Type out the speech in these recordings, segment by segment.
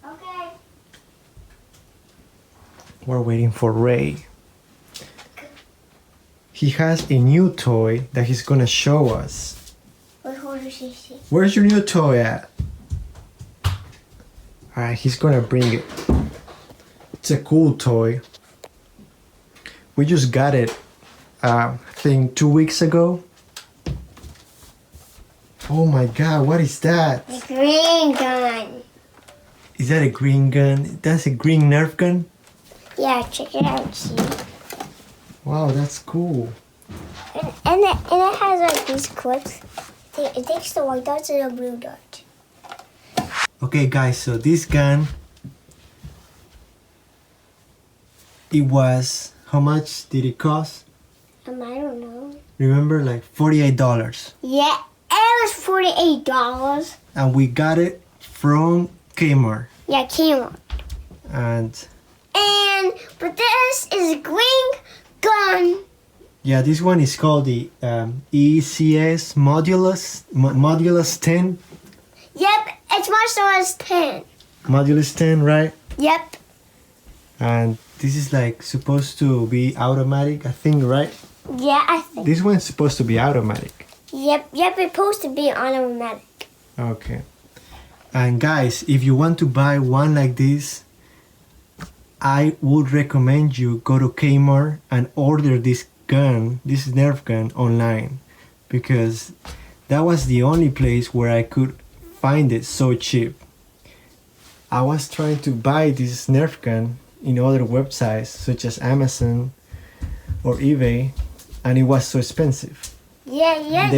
Okay. We're waiting for Ray. He has a new toy that he's gonna show us. Where's your new toy at? Alright, he's gonna bring it. It's a cool toy. We just got it, I think 2 weeks ago. Oh my god, what is that? The green gun. Is that a green gun? That's a green Nerf gun? Yeah, check it out, see? Wow, that's cool. And it has like these clips. It takes the white dots and the blue dot. Okay guys, so this gun, it was, how much did it cost? I don't know. Remember, like $48. Yeah, it was $48. And we got it from Kmart. Yeah, Kmart. But this is a green gun. Yeah, this one is called the ECS Modulus 10. Yep, it's Modulus 10. Modulus 10, right? Yep. And this is like supposed to be automatic, I think, right? Yeah, I think. This one's supposed to be automatic. Yep, it's supposed to be automatic. Okay. And guys, if you want to buy one like this, I would recommend you go to Kmart and order this gun, this Nerf gun, online, because that was the only place where I could find it so cheap. I was trying to buy this Nerf gun in other websites such as Amazon or eBay, and it was so expensive. Yeah.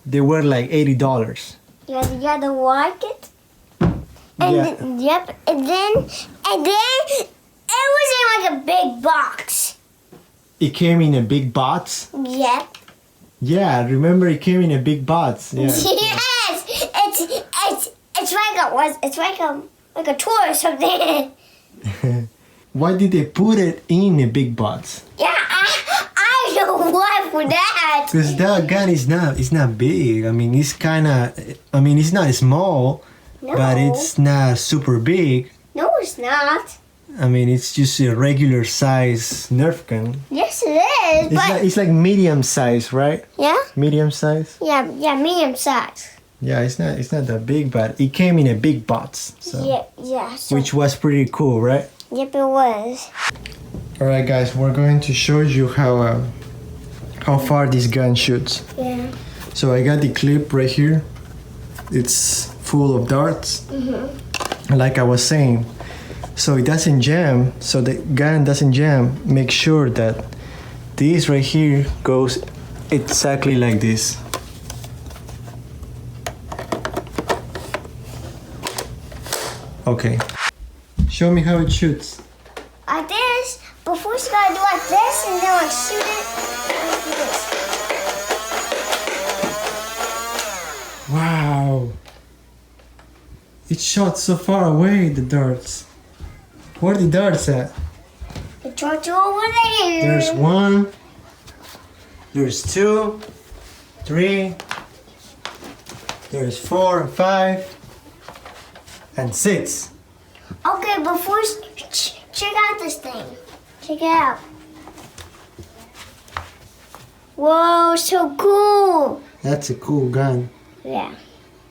They were like $80. Yeah, you gotta like it. And Yeah. and then it was in like a big box. It came in a big box. Yep. Yeah, remember it came in a big box. Yeah. Yes, it's like a toy or something. Why did they put it in a big box? Yeah, I don't want for that. Because that gun is not big. I mean, it's not small, No. but it's not super big. No, it's not. I mean, it's just a regular size Nerf gun. Yes, it is. It's like medium size, right? Yeah. Medium size. Yeah, medium size. Yeah, it's not that big, but it came in a big box. So, Yeah. So, which was pretty cool, right? yep, it was. All right, guys, we're going to show you how far this gun shoots. Yeah. So I got the clip right here. It's full of darts. Like I was saying, so it doesn't jam. So the gun doesn't jam. Make sure that this right here goes exactly like this. Okay. Show me how it shoots. Like this. But first you gotta do like this and then like shoot it. Like this. Wow. It shot so far away, the darts. Where are the darts at? The torch over there. There's 1. There's 2. 3. There's 4, 5. And 6. Okay, but first check out this thing. Check it out. Whoa, so cool. That's a cool gun. Yeah.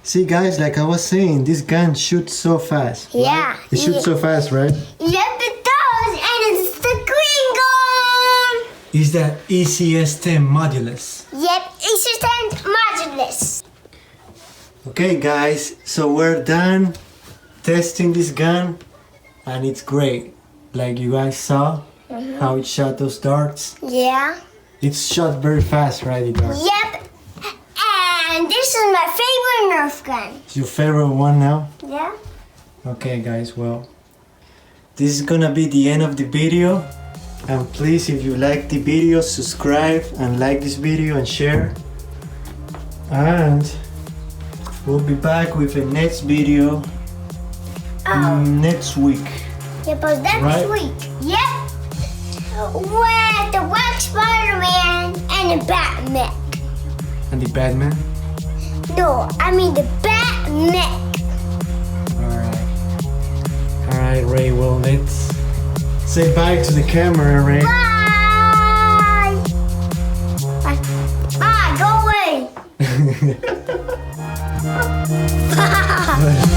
See guys, like I was saying, this gun shoots so fast. Right? Yeah. It shoots so fast, right? Yep, it does, and it's the green gun. Is that ECS-10 Modulus? Yep, ECS-10 Modulus. Okay guys, so we're done testing this gun, and it's great. Like you guys saw how it shot those darts. Yeah. It's shot very fast, right? The darts. Yep. And this is my favorite Nerf gun. It's your favorite one now? Yeah. Okay guys, well, this is gonna be the end of the video, and please, if you like the video, subscribe and like this video and share, and we'll be back with a next video next week. Yeah, but next Right. week. Yep. With the Black Spider-Man and the Batman. And the Batman. No, I mean the Batman. Alright. Ray, well, let's say bye to the camera, Ray. Bye! Bye. Bye, go away! Bye!